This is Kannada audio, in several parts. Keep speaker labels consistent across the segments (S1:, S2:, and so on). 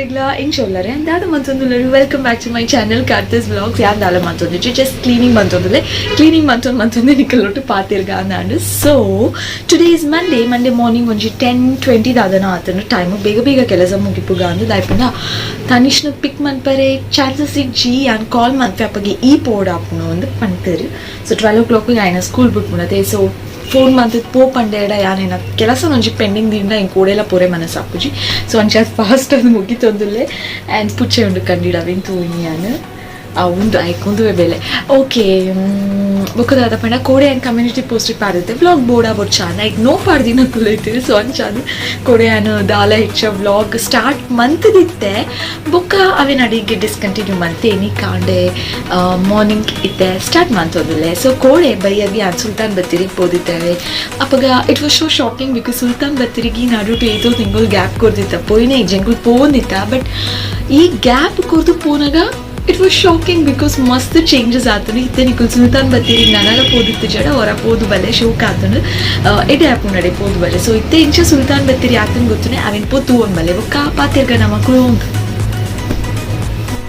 S1: regla inchollare and that mantondule welcome back to my channel Karthi's vlogs yan dala mantondu just cleaning mantondule cleaning mantondu nikalotu paatirga andu. So today is Monday morning onji 10:20 dadana atanu time bega kelasa mugipuga andu daipina tanishnu pick manpare chances g and call manpe apage e poda apnu andu pantaru. So 12 o'clock aina school book munate so phone ಮಾಡ್ತಿದ್ದು ಪೋ ಪಂಡೇಡ ಯಾನೇನ ಕೆಲಸ ಒಂಜಿ ಪೆಂಡಿಂಗ್ ದಿಂದ ಹಿಂಗೆ ಕೂಡೆಲ್ಲ ಪೂರೆ ಮನಸ್ಸು ಅಪ್ಪುಜಿ ಸೊ ಒಂಚ ಫಾಸ್ಟ್ ಅದು ಮುಗಿತೊಂದುಲ್ಲೆ ಆ್ಯಂಡ್ ಪುಚ್ಚೆ ಉಂಡು ಕಂಡಿಡ ಅವಿನ್ ತೂನಿ ಯಾನು ಉಂಡು ಆಯ್ಕೊಂದುವೆ ಬೆಲೆ ಓಕೆ ಬೊಕ್ಕದಾದ ಪಂಡ ಕೋಡೆ ಆ್ಯಂಡ್ ಕಮ್ಯುನಿಟಿ ಪೋಸ್ಟ್ ಪಾರುತ್ತೆ ವ್ಲಾಗ್ ಬೋರ್ಡ ಬೊಚ್ಚಾನ ಈಗ ನೋ ಪಾಡ್ದಿನ ತುಲೈತಿರಿ ಸೊ ಅಂಚಾದು ಕೋಡೆ ಆ್ಯನ್ ದಾಲ ಹೆಚ್ಚ ವ್ಲಾಗ್ ಸ್ಟಾರ್ಟ್ ಮಂತ್ದಿತ್ತೆ ಬೊಕ್ಕ ಅವೇನು ಅಡಿಗೆ ಡಿಸ್ಕಂಟಿನ್ಯೂ ಮಂತೇನಿ ಕಾಂಡೆ ಮಾರ್ನಿಂಗ್ ಇತ್ತೆ ಸ್ಟಾರ್ಟ್ ಮಂತೋದಿಲ್ಲೆ ಸೊ ಕೋಡೆ ಬೈಯಾಗಿ ಆನ್ ಸುಲ್ತಾನ್ ಬತ್ತಿರಿಗೆ ಪೋದಿದ್ದೇವೆ ಅಪ್ಪಗ it was so shocking because Sultan ಬತ್ತಿರಿಗೆ ನಾಡು ಟು 8 ತಿಂಗಳು ಗ್ಯಾಪ್ ಕೊಡ್ದಿತ್ತ ಪೋಯಿನ ಈ ಜಂಗಳು ಪೋನಿತ್ತ ಬಟ್ ಈ ಗ್ಯಾಪ್ ಕೊರ್ದು ಪೋನಾಗ it was shocking because mast changes aatunu itte nikul sultan battiri nanala podittu jada ora podu bale shock aatunu ede apunade podu bale so itte incha sultan battiri aatunu gottune aven potu on bale bokka patirga namakulu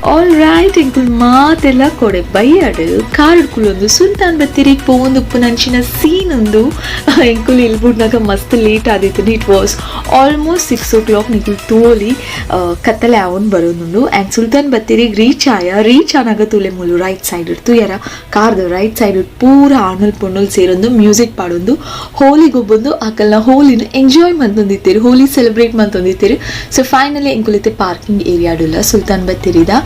S1: all right ಇಂಕುಲ್ ಮಾತೆಲ್ಲ ಕೊಡೆ ಬೈಯಾಡು ಕಾರಡ್ಕುಲೊಂದು ಸುಲ್ತಾನ್ ಬತ್ತಿರಿಗೆ ಪೋಂದು ಉಪ್ಪುನಂಚಿನ ಸೀನ್ ಒಂದು ಇಂಕುಲ್ ಇಲ್ಬುಡ್ನಾಗ ಮಸ್ತ್ ಲೇಟ್ ಆದಿತ್ತು. ಇಟ್ ವಾಸ್ ಆಲ್ಮೋಸ್ಟ್ 6 o'clock ನಿಕುಲ್ ತೋಲಿ ಕತ್ತಲೆ ಅವನ್ ಬರೋದುಂಡು ಆ್ಯಂಡ್ ಸುಲ್ತಾನ್ ಬತ್ತಿರಿಗೆ ರೀಚ್ ಆನಾಗ ತುಲೆ ಮುಲು ರೈಟ್ ಸೈಡ್ ಇಡ್ತು ಯಾರ ಕಾರ್ದು ರೈಟ್ ಸೈಡ್ ಪೂರ ಆಣಲ್ ಪೊಣ್ಣಲ್ ಸೇರೊಂದು ಮ್ಯೂಸಿಕ್ ಪಾಡೊಂದು ಹೋಲಿಗೊಬ್ಬೊಂದು ಆಕಲ್ನ ಹೋಲಿನ ಎಂಜಾಯ್ ಮಂತೊಂದಿತ್ತೇರು ಹೋಲಿ ಸೆಲೆಬ್ರೇಟ್ ಮಂತೊಂದಿತ್ತೇರು. ಸೊ ಫೈನಲಿ ಇಂಕುಲಿತ್ತೆ ಪಾರ್ಕಿಂಗ್ ಏರಿಯಾಡುಲ್ಲ ಸುಲ್ತಾನ್ ಬತ್ತಿರಿದ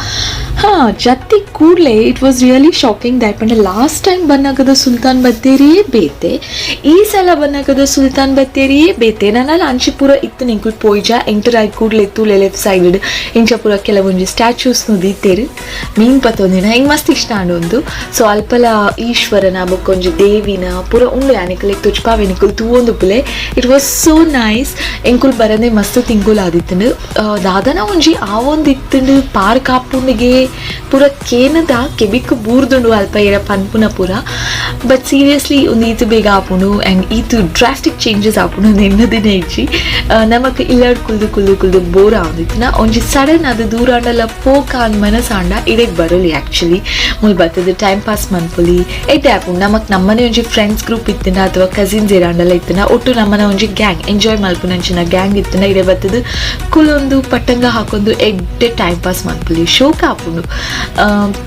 S1: ಜತ್ತಿ ಕೂಡಲೇ it was really shocking that ಪಂಡ ಲಾಸ್ಟ್ ಟೈಮ್ ಬನ್ನಾಗದ ಸುಲ್ತಾನ್ ಬತ್ತೇರಿಯೇ ಬೇತೆ ಈ ಸಲ ಬನ್ನಾಗದ ಸುಲ್ತಾನ್ ಬತ್ತೇರಿಯೇ ಬೇತೆ ನನ್ನಲ್ಲಿ ಅಂಚಿಪುರ ಇತ್ತು ನಿಂಕುಲ್ ಪೋಯ್ಜ ಎಂಟರ್ ಆಗಿ ಕೂಡಲೇ ತೂಲೆ ಲೆಫ್ಟ್ ಸೈಡ್ ಇಂಚಪುರ ಕೆಲವೊಂದು ಸ್ಟ್ಯಾಚ್ಯೂಸ್ ನುದೀತೇರು ಮೀನ್ ಪತ್ತೊಂದಿನ ಹೆಂಗೆ ಮಸ್ತ್ ಇಷ್ಟ ಒಂದು ಸೊ ಅಲ್ಪಲ ಈಶ್ವರನ ಬೊಕ್ಕೊಂಜು ದೇವಿನ ಪೂರ ಉಂಡು ಯಾನಿಕಲ್ ತುಚ್ಪಾವೆ ನಿಕುಲ್ ತೂವೊಂದು ಪುಲೆ ಇಟ್ ವಾಸ್ ಸೋ ನೈಸ್ ಎಂಕುಲ್ ಬರದೆ ಮಸ್ತ್ ತಿಂಕುಲ್ ಆದಿತ್ತಂಡು ದಾದನ ಒಂಜಿ ಆವೊಂದಿತ್ತಂಡು ಪಾರ್ಕ್ ಆಪುಂಡಿಗೆ ಪೂರ ಕೇನದ ಕೆಬಿಕ್ ಬೂರ್ದುಂಡು ಅಲ್ಪ ಏರ ಪನ್ಪುನ ಪೂರ ಬಟ್ ಸೀರಿಯಸ್ಲಿ ಒಂದು ಈತು ಬೇಗ ಆಪುಂಡು ಆ್ಯಂಡ್ ಈತು ಡ್ರಾಸ್ಟಿಕ್ ಚೇಂಜಸ್ ಆಪುಂಡು ನೆನ್ನದಿನ ಇಜ್ಜಿ ನಮಕ್ ಇಲ್ಲಾಡ್ ಕುಲ್ದು ಬೋರ್ ಆವೊಂದಿತ್ತಿನ ಒಂಜಿ ಸಡನ್ ಅದು ದೂರಾಂಡಲ ಪೋಕ ಅಂದ್ ಮನಸಾಂಡ ಇಡೆಗ್ ಬರಲಿ ಆ್ಯಕ್ಚುಲಿ ಮುಲ್ ಬರ್ತದೆ ಟೈಮ್ ಪಾಸ್ ಮನ್ಪೊಲಿ ಎಡ್ಡೆ ಆಪುಂಡು ನಮಕ್ ನಮ್ಮನೆ ಒಂಜಿ ಫ್ರೆಂಡ್ಸ್ ಗ್ರೂಪ್ ಇತ್ತಿನ ಅಥವಾ ಕಸಿನ್ಸ್ ಇರಾಂಡಲ ಇತ್ತಿನ ಒಟ್ಟು ನಮ್ಮನ ಒಂಜಿ ಗ್ಯಾಂಗ್ ಎಂಜಾಯ್ ಮಲ್ಪುನಂಚಿನ ಗ್ಯಾಂಗ್ ಇತ್ತಿನ ಇಡೆ ಬರ್ತದೆ ಕುಲೊಂದು ಪಟ್ಟಂಗ ಹಾಕೊಂದು ಎಡ್ಡೆ ಟೈಮ್ ಪಾಸ್ ಮನ್ಪೊಲಿ ಶೋಕ ಆಪುಂಡು.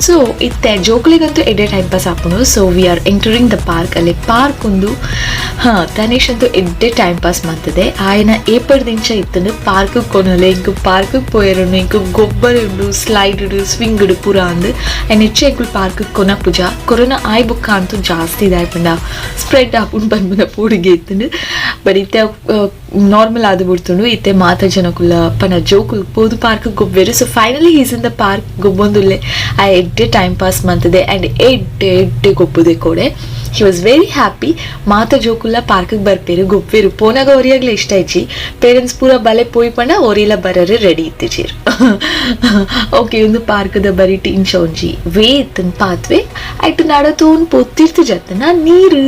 S1: ಸೊ ಇತ್ತೆ ಜೋಕ್ಲಿಗಂತೂ ಎಡ್ಡೆ ಟೈಮ್ ಪಾಸ್ ಆಪುಂಡು. So we are entering the park ಅಲ್ಲಿ ಪಾರ್ಕ್ ಒಂದು ತನೇಶ್ ಅಂತೂ ಎಡ್ಡೆ ಟೈಮ್ ಪಾಸ್ ಮಾಡ್ತದೆ ఆయన ఏపటిదించ ఇత్తను పార్కు కొనలే ఇంక పార్కు పోయారు ఇంక గొబ్బరుండు స్లైడ్ స్వింగుడు ಪೂರ ಅಂದು ಆ್ಯಂಡ್ ಹೆಚ್ಚು ಎಂಕುಲ್ ಪಾರ್ಕ್ ಕೊನ ಪೂಜ ಕೊರೋನಾ ಆಯ್ ಬುಕ್ಕ ಅಂತೂ ಜಾಸ್ತಿ ಇದಾಯ್ಪಂಡ ಸ್ಪ್ರೆಡ್ ಆಪುಂಡು ಬಂದ್ಬಂದ ಪೂಡಿಗೆ ಇತ್ತಂಡು ಬಟ್ ಇತ್ತೆ ನಾರ್ಮಲ್ ಆದು ಬಿಡ್ತುಂಡು ಇತ್ತೆ ಮಾತ ಜನಕುಲ್ಲ ಪನ ಜೋಕುಲ್ ಪೋದು ಪಾರ್ಕ್ ಗೊಬ್ಬೆರು. So finally is in the park ಗೊಬ್ಬೊಂದುಲ್ಲೆ ಆ ಎಡ್ಡೆ ಟೈಮ್ ಪಾಸ್ ಮಾಡ್ತದೆ ಆ್ಯಂಡ್ ಎಡ್ಡೆ ಗೊಬ್ಬುದೆ ಕೊಡೆ ಹಿ ವಾಸ್ ವೆರಿ ಹ್ಯಾಪಿ ಮಾತ ಜೋಕುಲ್ಲ ಪಾರ್ಕ್ಗೆ ಬರ್ಪೇರು ಗೊಬ್ಬೆರು ಪೋನಾಗ ಒರಿಯಾಗ್ಲೇ ಇಷ್ಟ ಇಜ್ಜಿ ಪೇರೆಂಟ್ಸ್ ಪೂರ ಬಲೆ ಪೋಯ್ ಪಂಡ ಒರಿಲ ಬರರೆ ರೆಡಿ ಇತ್ತಿಜೀರು ಓಕೆ ಒಂದು ಪಾರ್ಕ್ದ ಬರೀ ಟೀನ್ಶ ಒಂಜಿ ವೇ ಇತ್ತನ್ ಪಾತ್ವೆ ಆಯ್ತು ನಡತೋನ್ ಪೊತ್ತಿರ್ತು ಜತ್ತನ ನೀರು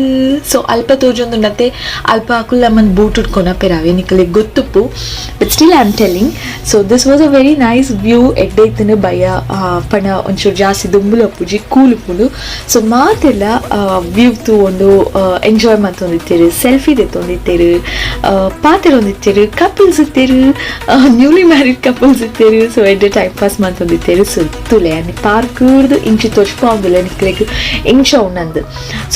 S1: ಸೊ ಅಲ್ಪ ತೋಜೊಂದುಂಡತ್ತೆ ಅಲ್ಪ ಕುಲ್ಲ ಮನ್ ಬೋಟ್ ಉಟ್ಕೊನ ಪೆರಾವೆ ನಿಕಲೆ ಗೊತ್ತುಪ್ಪು but still I am telling. So this was a very nice view ಎಡ್ಡೆ ಇತ್ತನ ಭಯ ಪಣ ಒಂಚೂರು ಜಾಸ್ತಿ ದುಂಬುಲು ಅಪ್ಪುಜಿ ಕೂಲುಪುಡು. ಸೊ ಮಾತೆಲ್ಲ ವ್ಯೂ ತೂಕೊಂಡು ಎಂಜಾಯ್ ಮಾಡ್ತೊಂದಿತ್ತೇರು ಸೆಲ್ಫಿ ತೆತ್ತೊಂದಿತ್ತೇರು ಪಾತೆರೊಂದಿತ್ತೇರು ಕಪಲ್ಸ್ ಇತ್ತೇರು ನ್ಯೂಲಿ ಮ್ಯಾರಿಡ್ ಕಪಲ್ಸ್ ಇತ್ತೇರು. ಸೊ ಎಡ್ಡೆ ಟೈಮ್ ಪಾಸ್ ಮಾಡ್ತೊಂದಿತ್ತೇರು ಸುತ್ತುಲೆ ಅನ್ನಿ ಪಾರ್ಕ್ದು ಇಂಚಿ ತೊಚ್ಪಾವುದಿಲ್ಲ ನಿಕ್ಲೆಗ್ ಇಂಚ ಉಣ್ಣಂದು.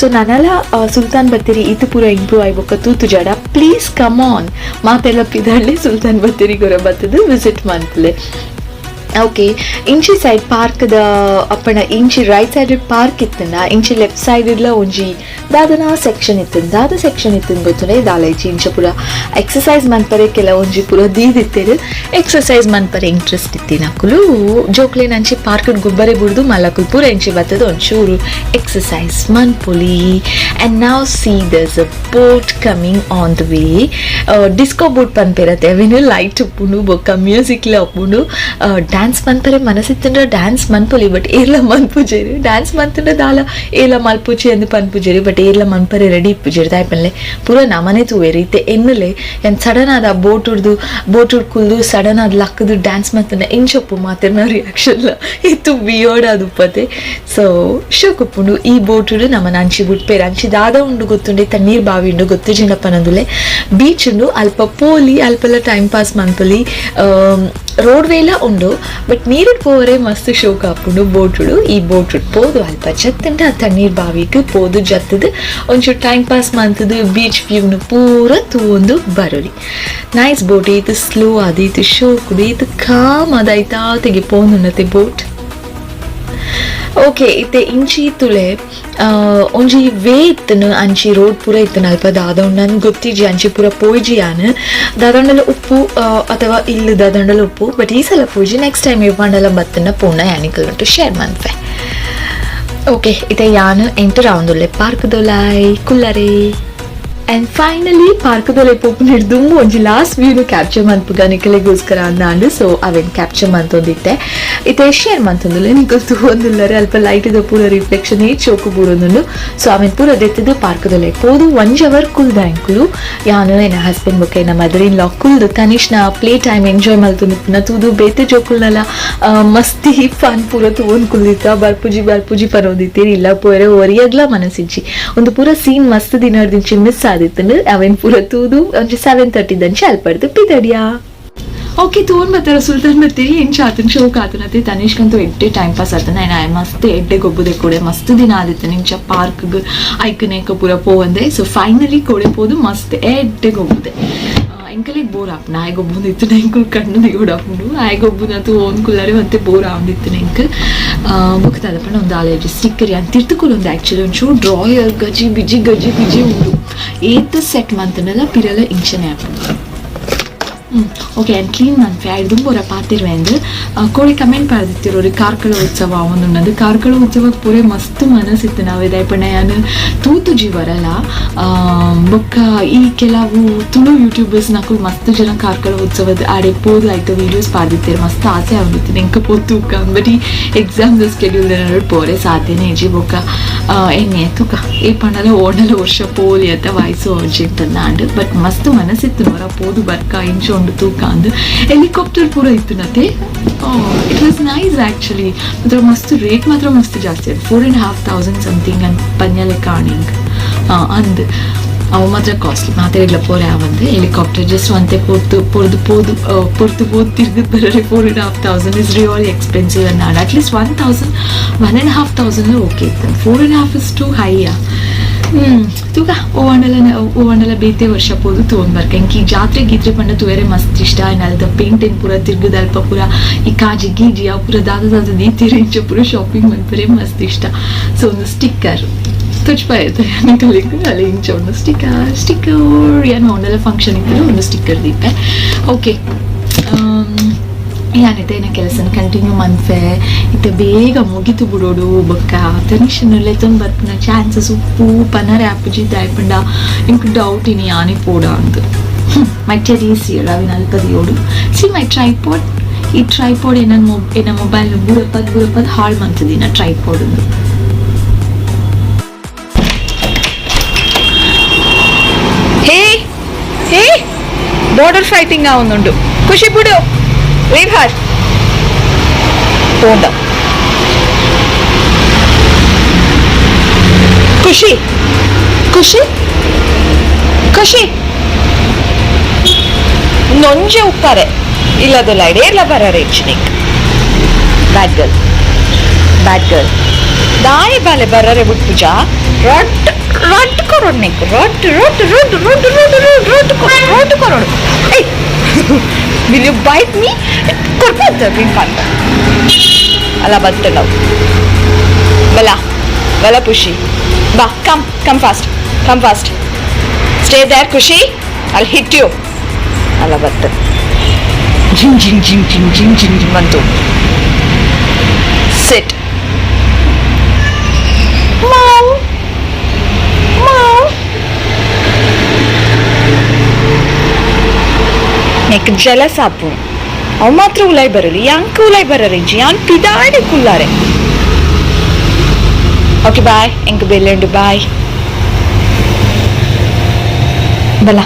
S1: ಸೊ ನಾನೆಲ್ಲ ಸುಲ್ತಾನ್ ಬತ್ತೇರಿ ಇದು ಪೂರ ಇಂಪ್ರೂವ್ ಆಯ್ಬೊಕ್ಕ ತೂತು ಜಡ ಪ್ಲೀಸ್ ಕಮ್ ಆನ್ ಮಾತೆಲ್ಲ ಪಿದಳ್ಳಿ ಸುಲ್ತಾನ್ ಬತ್ತೇರಿ ಗೊರ ಬತ್ತದು ವಿಸಿಟ್ ಮಾಡ್ತಲೆ. ಓಕೆ ಇಂಚಿ ಸೈಡ್ ಪಾರ್ಕ್ದ ಅಪ್ಪಣ ಇಂಚಿ ರೈಟ್ ಸೈಡ್ ಪಾರ್ಕ್ ಇತ್ತಂಡ ಇಂಚಿ ಲೆಫ್ಟ್ ಸೈಡ್ ಇಲ್ಲ ಒಂಜಿ ದಾದನ ಸೆಕ್ಷನ್ ಇತ್ತಂದು ಗೊತ್ತುಂಡೆ ದಾಲೈಚಿ ಇಂಚ ಪೂರ ಎಕ್ಸಸೈಸ್ ಮನ್ಪರೆ ಕೆಲವೊಂಜಿ ಪೂರ ದೀದಿತ್ತೇರು ಎಕ್ಸಸೈಸ್ ಮನ್ಪರೆ ಇಂಟ್ರೆಸ್ಟ್ ಇತ್ತಿನಕುಲು ಜೋಕ್ಲೆ ನಂಚಿ ಪಾರ್ಕ್ ಗೊಬ್ಬರೆ ಬಿಡ್ದು ಮಲ್ಲಕುಲ್ ಪೂರ ಇಂಚಿ ಬತ್ತದ ಒಂಚೂರು ಎಕ್ಸಸೈಸ್ ಮನ್ಪೊಲಿ. And now see there's a boat coming on the way disco boat ಪನ್ಪೆರತ್ತೆ ಅವೇನು ಲೈಟ್ ಉಪ್ಪುಂಡು ಬೊಕ್ಕ ಮ್ಯೂಸಿಕ್ಲೆ ಉಪ್ಪುಂಡು ಡ್ಯಾನ್ಸ್ ಮನ್ಪರೆ ಮನಸ್ಸಿತ್ತಂದ್ರೆ ಡ್ಯಾನ್ಸ್ ಮನ್ಪೊಲಿ ಬಟ್ ಏರ್ಲ ಮನ್ಪುಜೇರಿ ಡ್ಯಾನ್ಸ್ ಮನ್ತಂದ್ರೆ ದಾಲ ಏಲ ಮಲ್ಪುಜಿ ಎಂದು ಪನ್ಪುಜೇರಿ ಬಟ್ ಏರ್ಲ ಮನ್ಪರೆ ರೆಡಿ ಇಪ್ಪುಜೇರಿ ದಾಯ್ಪನ್ಲೆ ಪೂರ ನಮನೆ ತೂವೇರಿ ಇತ್ತೆ ಎನ್ನಲೆ ಎನ್ ಸಡನ್ ಆದ ಬೋಟ್ ಉಡ್ಕುಲ್ದು ಸಡನ್ ಆದ ಲಕ್ಕದು ಡ್ಯಾನ್ಸ್ ಮತ್ತಂದ್ರೆ ಇಂಚೊಪ್ಪು ಮಾತಿನ ರಿಯಾಕ್ಷನ್ ಇತ್ತು ಬಿಯೋಡ್ ಅದು ಉಪ್ಪತೆ ಸೊ ಶೋಕುಪ್ಪುಂಡು ಈ ಬೋಟ್ ನಮ್ಮನ ಅಂಚಿ ಬಿಟ್ಪೇರು ಅಂಚಿ ದಾದ ಉಂಡು ಗೊತ್ತುಂಡೆ ತಣ್ಣೀರ್ ಬಾವಿ ಉಂಡು ಗೊತ್ತು ಜಿಂಡಪ್ಪನಂದುಲೆ ಬೀಚ್ ಉಂಡು ಅಲ್ಪ ಪೋಲಿ ಅಲ್ಪಲ್ಲ ಟೈಮ್ ಪಾಸ್ ಮನ್ಪೊಲಿ ರೋಡ್ ವೇಲ ಉಂಡು ಬಟ್ ನೀರಿಡ್ ಪೋವರೆ ಮಸ್ತ್ ಶೋಕ ಆಪುಂಡು ಬೋಟುಡು ಈ ಬೋಟುಡ್ ಪೋದು ಅಲ್ಪ ಜತ್ತಂಡ ತಣ್ಣೀರ್ ಬಾವಿಗ್ ಪೋದು ಜತ್ತದು ಒಂಚೂರು ಟೈಮ್ ಪಾಸ್ ಮಂತದು ಬೀಚ್ ವ್ಯೂನು ಪೂರ ತೂಂದು ಬರೋಲಿ ನೈಸ್ ಬೋಟ್ ಈತು ಸ್ಲೋ ಅದು ಈತು ಶೋಕುಡು ಈತು ಕಾಮ್ ಅದಾಯ್ತಾ ತೆಗಿ ಪೋನುನ್ನತೆ ಬೋಟ್ ಓಕೆ ಇತ್ತೆ ಇಂಚಿ ತುಳೆ ಒಂಜಿ ವೇ ಇತ್ತನು ಅಂಚಿ ರೋಡ್ ಪೂರ ಇತ್ತನ ಅಲ್ಪ ದಾದೊಂಡು ನನ್ಗೆ ಗೊತ್ತಿಜಿ ಅಂಚಿ ಪೂರ ಪೋಯ್ಜಿ ಯಾನು ದಾದೊಂಡಲ ಉಪ್ಪು ಅಥವಾ ಇಲ್ಲಿ ದಾದೊಂಡಲ ಉಪ್ಪು ಬಟ್ ಈ ಸಲ ಪೋಯ್ಜಿ ನೆಕ್ಸ್ಟ್ ಟೈಮ್ ಇವ್ವಂಡಲ ಬತ್ತನ ಪೂರ್ಣ ಯಾನಿಕಲ್ಟು ಶೇರ್ ಮನ್ಪೆ ಓಕೆ ಇತ್ತೆ ಯಾನು ಎಂಟರ್ ಆವೊಂದುಲ್ಲೆ ಪಾರ್ಕ್ ದೊಲಾಯ್ ಕುಲ್ಲರೆ ಆ್ಯಂಡ್ ಫೈನಲಿ ಪಾರ್ಕದಲ್ಲಿ ಪೋಪನ್ ಹಿಡ್ದು ಒಂಜಿ ಲಾಸ್ಟ್ ವ್ಯೂನು ಕ್ಯಾಪ್ಚರ್ ಮನ್ಪುಗ ನಿಕಲೆಗೋಸ್ಕರ ಅಂದಾಂಡು ಸೊ ಅವೇನು ಕ್ಯಾಪ್ಚರ್ ಮಂತೊಂದಿತ್ತೆ ಇತ್ತೆ ಶೇರ್ ಮಂತೊಂದುಲ್ಲೆ ನಿಕಲ್ತು ಒಂದುಲ್ಲರೆ ಅಲ್ಪ ಲೈಟ್ ಇದ ಪೂರ ರಿಫ್ಲೆಕ್ಷನ್ ಚೋಕು ಬೂರೊಂದುಂಡು ಸೊ ಅವೇನು ಪೂರ ದೆತ್ತದು ಪಾರ್ಕದಲ್ಲಿ ಪೋದು 1 ಅವರ್ ಕುಲ್ದ ಅಂಕುಲು ಯಾನು ಏನ ಹಸ್ಬೆಂಡ್ ಬೊಕ್ಕ ಏನ ಮದರ್ ಇನ್ ಲಾ ಕುಲ್ದು ತನಿಷ್ನ ಪ್ಲೇ ಟೈಮ್ ಎಂಜಾಯ್ ಮಲ್ತೊಂದಿಪ್ಪುನ ತೂದು ಬೇತೆ ಜೋಕುಲ್ನಲ ಮಸ್ತಿ ಫನ್ ಪೂರ ತೂವೊಂದು ಕುಲ್ದಿತ್ತ ಬರ್ಪುಜಿ ಪರೋದಿತ್ತೀರಿ ಇಲ್ಲ ಪೋರೆ ಒರಿಯಾಗ್ಲ ಮನಸ್ಸಿಂಚಿ ಒಂದು ಪೂರ ಸೀನ್ ಮಸ್ತ್ ದಿನದಿಂಚಿ ಮಿಸ್ ಆದಿತ್ತು ಅವೇನು ಪೂರ ತೂದು ಒಂಜಿ 7:30 ದಂಚೆ ಅಲ್ಪಡ್ದು ಪಿದಡಿಯಾ ಓಕೆ ತೋನ್ ಬರ್ತಾರ ಸುಲ್ತಾನ್ ಬರ್ತೀರಿ ಎಂಚ ಆತನ ಶೋಕ್ ಆತನತ್ತೆ ತನಿಷ್ಕಂತೂ ಎಡ್ಡೆ ಟೈಮ್ ಪಾಸ್ ಆತನ ಮಸ್ತ್ ಎಡ್ಡೆ ಗೊಬ್ಬದೆ ಕೂಡ ಮಸ್ತ್ ದಿನ ಆದಿತ್ತು ನಿಂಚ ಪಾರ್ಕ್ ಐಕನೇಕ ಪೂರ ಪೋವಂದೆ ಸೊ ಫೈನಲಿ ಕೊಡೆ ಪೋದು ಮಸ್ತ್ ಎಡ್ಡೆ ಗೊಬ್ಬದೆ ಎಂಕಲಿಗೆ ಬೋರ್ ಆಪ್ನ ಆಯ್ಗೊಬ್ಬಂದಿತ್ತು ಎಂಕುಲ್ ಕಣ್ಣು ದಿಗೋಡಾಪುಂಡು ಆಯ್ಗೊಬ್ಬನಂತೂ ಓನ್ ಕುಲ್ಲರೆ ಮತ್ತೆ ಬೋರ್ ಆವಂದಿತ್ತು ಎಂಕ್ ಬುಕ್ ತದಪಂಡ ಒಂದು ಆಲೇಜ್ ಸ್ಟಿಕ್ಕರ್ ಅಂತ ತಿರ್ತುಕೊಲ್ ಒಂದು ಆ್ಯಕ್ಚುಲಿ ಒಂಚೂರು ಡ್ರಾಯರ್ ಗಜಿ ಬಿಜಿ ಉಂಡು ಏತ್ ಸೆಟ್ ಮಂತನೆಲ್ಲ ಪಿರಲ ಇಂಚನೆ ಆಪುಂಡು ಓಕೆ ಆ್ಯಂಡ್ ಕ್ಲೀನ್ ಮನ್ಪೆ ಆಯ್ದು ಬೋರ ಪಾತಿರುವೆ ಅಂದ್ರೆ ಕೋಳಿ ಕಮೆಂಟ್ ಪಾಡ್ದಿತ್ತಿರೋರು ಕಾರ್ಕಳ ಉತ್ಸವ ಒಂದೊಂದು ಕಾರ್ಕಳ ಉತ್ಸವ ಪೂರೆ ಮಸ್ತ್ ಮನಸ್ಸಿತ್ತು ನಾವು ದಯಪಣ್ಣ ಯಾನು ತೂತುಜಿ ಬರಲ್ಲ ಬೊಕ್ಕ ಈ ಕೆಲವು ತುಳು ಯೂಟ್ಯೂಬರ್ಸ್ ನಕಲು ಮಸ್ತ್ ಜನ ಕಾರ್ಕಳ ಉತ್ಸವದ ಆಡೆ ಪೋದು ಆಯ್ತು ವೀಡಿಯೋಸ್ ಪಾಡ್ದಿತ್ತೇರು ಮಸ್ತ್ ಆಸೆ ಆಗಿತ್ತು ಎಂಕ ಪೋತು ಬಟ್ ಈ ಎಕ್ಸಾಮ್ಸ್ ಸ್ಕೆಡ್ಯೂಲ್ ಏನಾದ್ರು ಪೋರೆ ಸಾಧ್ಯನೇ ಇಜಿ ಬೊಕ್ಕ ಎಣ್ಣೆ ತುಕ ಈ ಪಣ್ಣಲ ಓಡಲ ವರ್ಷ ಪೋಲಿ ಅಂತ ವಾಯ್ಸು ಅರ್ಜೆಂಟ್ ಅಂದಾಂಡು ಬಟ್ ಮಸ್ತ್ ಮನಸ್ಸಿತ್ತು ನೋರ ಪೋದು ಬರ್ಕ ಇಂಚು ಉಂಡು ತೂಕ ಅಂದು ಹೆಲಿಕಾಪ್ಟರ್ ಪೂರ ಇತ್ತು ನತೆ ಇಟ್ ವಾಸ್ ನೈಸ್ ಆ್ಯಕ್ಚುಲಿ ಮಾತ್ರ ಮಸ್ತ್ ರೇಟ್ ಮಾತ್ರ ಮಸ್ತ್ ಜಾಸ್ತಿ ಅದು 4,500 ಸಮಥಿಂಗ್ ಅಂತ ಪನ್ಯಲೆ ಕಾಣಿಂಗ್ ಅಂದು ಅವು ಮಾತ್ರ ಕಾಸ್ಟ್ಲಿ ಮಾತಾಡಿಲ್ಲ ಪೋರೆ ಅವಂದು ಹೆಲಿಕಾಪ್ಟರ್ ಜಸ್ಟ್ ಒಂತೆ ಪೊರ್ತು ತಿರ್ಗಿದ್ ಬರೋರೆ 4,500 ಇಸ್ ರಿಯಲಿ ಎಕ್ಸ್ಪೆನ್ಸಿವ್ ಅನ್ನಾಡು ಅಟ್ಲೀಸ್ಟ್ 1,500 ಓಕೆ ಇತ್ತು 4.5 ಇಸ್ ಟು ಹೈಯಾ ತೂಕ ಓವಂಡಲ ಬೇತೆ ವರ್ಷ ಪೋದು ತೊಗೊಂಡ್ಬರ್ಕ ಇಂಕಿ ಜಾತ್ರೆ ಗೀತ್ರೆ ಪಂಡ ತುವೇರೆ ಮಸ್ತ್ ಇಷ್ಟ ಏನಾದ ಪೇಂಟ್ ಏನ್ ಪೂರ ತಿರ್ಗದ ಅಲ್ಪ ಪೂರ ಈ ಕಾಜಿ ಗೀಜಿ ಅವು ಪೂರ ದಾದ ದೀತಿರ ಇಂಚ ಪೂರ ಶಾಪಿಂಗ್ ಮಾಡ್ತಾರೆ ಮಸ್ತ್ ಇಷ್ಟ ಸೊ ಒಂದು ಸ್ಟಿಕ್ಕರ್ ತುಚ್ಪಾಯ್ತು ಕಲಿಕು ಅಲ್ಲಿ ಇಂಚ ಒಂದು ಸ್ಟಿಕ್ಕರ್ ಏನೋ ಒಂದೆಲ್ಲ ಫಂಕ್ಷನ್ ಇದ್ದರೆ ಒಂದು ಸ್ಟಿಕ್ಕರ್ ದೀಪೆ ಓಕೆ ಏನಿದೆ ಏನ ಕೆಲಸ ಕಂಟಿನ್ಯೂ ಮನ್ಪೆ ಇತ್ತೆ ಬೇಗ ಮುಗಿತು ಬಿಡೋಡು ಬೊಕ್ಕ ತನಿಷನಲ್ಲೇ ತುಂಬ ಬರ್ಪುನ ಚಾನ್ಸಸ್ ಉಪ್ಪು ಪನರೆ ಆಪುಜಿ ದಾಯ್ಪಂಡ ಇಂಕ್ ಡೌಟ್ ಇನಿ ಆನೆ ಪೋಡ ಅಂದು ಮೈಟ್ ರೀಸಿಯಳು ಅವಿನ ಅಲ್ಪದಿಯೋಡು ಸಿ ಮೈ ಟ್ರೈಪಾಡ್ ಈ ಟ್ರೈಪಾಡ್ ಏನ ಮೊಬೈಲ್ ಬುಡಪದ್ ಹಾಳು ಮಂತದಿನ ಟ್ರೈಪಾಡ್ ಒಂದು ಹೇ ಬಾರ್ಡರ್ ಫೈಟಿಂಗ್ ಅವನುಂಡು ಖುಷಿ ಬಿಡು ವೇವ್ ಹಾರ್ ಹೋದ ಖುಷಿ ನೊಂಜೆ ಉಪ್ಪಾರೆ ಇಲ್ಲದಲ್ಲ ಇಡೇರ್ಲ ಬರಾರೆ ಹೆಚ್ಚಿನಿಕ್ ಬ್ಯಾಡ್ ಗರ್ಲ್ ದಾಯಿ ಬಾಲೆ ಬರಾರೆ ಬಿಟ್ಪುಜ ರೊಟ್ಟು ಕೊರೋಡು ನಿಂಕು ರೊಟ್ಟು ಕೊರೋಡು ವಿಲ್ ಯು ಬೈಟ್ ಮೀ ಕೊಡ್ಬೋದು ಗ್ರೀನ್ ಪಾರ್ಕ್ ಅಲ್ಲ ಬತ್ತೆ ನಾವು ಬಲ ಖುಷಿ ಬಾ ಕಮ್ ಫಾಸ್ಟ್ ಸ್ಟೇ ದೇರ್ ಖುಷಿ ಅಲ್ಲಿ ಹಿಟ್ ಯು ಅಲ್ಲ ಬತ್ತೆ ಜಿಂಗ್ ಬಂತು ಸಿಟ್ Make jealous apu. ಅವ್ ಮಾತ್ರ ಉಲಾಯ್ ಬರಲಿ ಯಾಂಕ ಉಲಾಯ್ ಬರರೇಂಜಿ ಯಾನ್ ಪಿದಾಡಿ ಕುಲ್ಲಾರೆ. ಓಕೆ ಬಾಯ್ ಎಂಕ್ ಬೆಲ್ಲಂಡು ಬಾಯ್. ಬಲ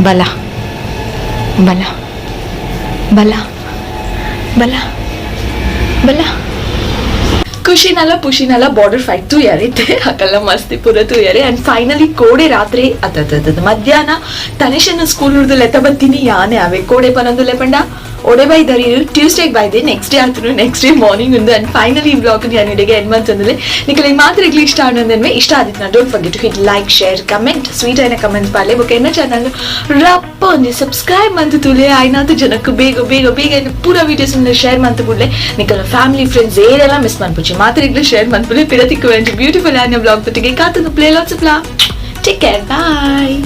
S1: ಬಲ ಬಲ ಬಲ ಬಲ ಬಲ ಖುಷಿನಲ್ಲ ಪುಷಿನಲ್ಲ ಬಾರ್ಡರ್ ಫೈಟ್ ತೂ ಯಾರಿತ್ತೆ ಅಕಲ್ಲ ಮಸ್ತಿ ಪೂರ ತೂ ಯಾರೆ. ಅಂಡ್ ಫೈನಲಿ ಕೋಡೆ ರಾತ್ರಿ ಮಧ್ಯಾಹ್ನ ತನಿಷನ ಸ್ಕೂಲ್ ಹುಡ್ದು ಲೆತ್ತ ಬತ್ತೀನಿ ಯಾನೆ ಅವೆ ಕೋಡೆ ಪನೊಂದು ಲೆಪಂಡ ಒಡೆ ಬೈದಾರಿ ಟ್ಯೂಸ್ಡೇಗೆ ಬೈದೆ ನೆಕ್ಸ್ಟ್ ಡೇ ಆಯ್ತು ನೆಕ್ಸ್ಟ್ ಡೇ ಮಾರ್ನಿಂಗ್ ಒಂದು. ಅಂಡ್ ಫೈನಲಿ ಈ ಬ್ಲಾಗ್ ഞാൻ ഇടയ്ക്ക് എൻ മന്ത് തന്നില്ലേ നിങ്ങൾക്ക് മാത്രം ഇഷ്ട ആണെന്നെ ഇഷ്ട ആദ്യം don't forget to hit like share comment sweet ಆಯ್ನ ಕಮೆಂಟ್ ಪಾಲೆ ಬೊಕ ಎನ್ನ ಚಾನಲ್ ರಪ್ಪ ಒಂದು ಸಬ್ಸ್ಕ್ರೈಬ್ ಮಂತು ತುಲೆ ಆಯ್ನಾತ ಜನಕ್ಕೆ ಬೇಗ ಬೇಗ ಬೇಗ ಪೂರ ವಿಡಿಯೋಸ್ ಶೇರ್ ಮಂತು ಬಿಡ್ಲೆ ನಿಕಲ ಫ್ಯಾಮಿಲಿ ಫ್ರೆಂಡ್ಸ್ ಏರೆಲ್ಲ ಮಿಸ್ ಮಾಡ್ಪುಚ್ಚಿ ಮಾತ್ರ ಶೇರ್ ಮಂತ್ಬಿಡ್ಲೆ ಪಿರತಿಕ್ಕು ಬ್ಯೂಟಿಫುಲ್ ಆಯ್ನ ಬ್ಲಾಗ್ ತೊಟ್ಟಿಗೆ ಕಾತನ್ನು play lots of love. Take care bye.